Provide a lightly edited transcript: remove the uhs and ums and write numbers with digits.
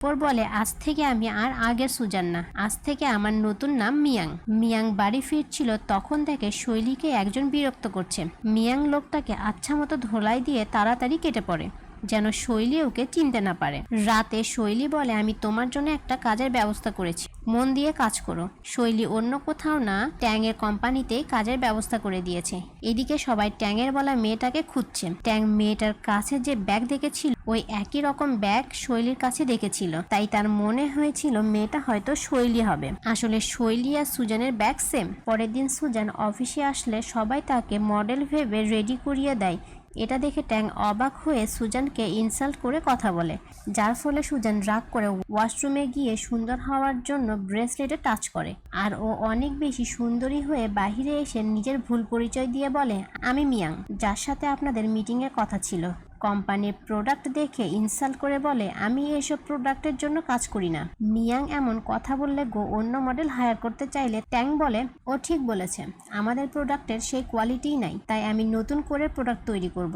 পর বলে, আজ থেকে আমি আর আগের সুজান না, আজ থেকে আমার নতুন নাম মিয়াং। মিয়াং বাড়ি ফিরছিল, তখন দেখে শৈলীকে একজন বিরক্ত করছে। মিয়াং লোকটাকে আচ্ছা মতো ধোলাই দিয়ে তাড়াতাড়ি কেটে পড়ে, যেন শৈলী ওকে চিনতে না পারে। রাতে শৈলী বলে, আমি তোমার জন্য একটা কাজের ব্যবস্থা করেছি, মন দিয়ে কাজ করো। শৈলী অন্য কোথাও না, ট্যাংয়ের কোম্পানিতেই কাজের ব্যবস্থা করে দিয়েছে। এদিকে সবাই ট্যাংয়ের বলা মেয়েটাকে খুঁজছে। ট্যাং মেয়েটার কাছে যে ব্যাগ দেখেছিল, ওই একই রকম ব্যাগ শৈলীর কাছে দেখেছিল, তাই তার মনে হয়েছিল মেয়েটা হয়তো শৈলী হবে। আসলে শৈলী আর সুজানের ব্যাগ সেম। পরের দিন সুজান অফিসে আসলে সবাই তাকে মডেল ভেবে রেডি করিয়ে দেয়। এটা দেখে ট্যাং অবাক হয়ে সুজানকে ইনসাল্ট করে কথা বলে, যার ফলে সুজান রাগ করে ওয়াশরুমে গিয়ে সুন্দর হওয়ার জন্য ব্রেসলেটে টাচ করে। আর ও অনেক বেশি সুন্দরী হয়ে বাহিরে এসে নিজের ভুল পরিচয় দিয়ে বলে, আমি মিয়াং, যার সাথে আপনাদের মিটিংয়ের কথা ছিল। কোম্পানির প্রোডাক্ট দেখে ইনসাল্ট করে বলে, আমি এসব প্রোডাক্টের জন্য কাজ করি না। মিয়াং এমন কথা বললে অন্য মডেল হায়ার করতে চাইলে ট্যাং বলে, ও ঠিক বলেছে, আমাদের প্রোডাক্টের সেই কোয়ালিটিই নাই, তাই আমি নতুন করে প্রোডাক্ট তৈরি করব।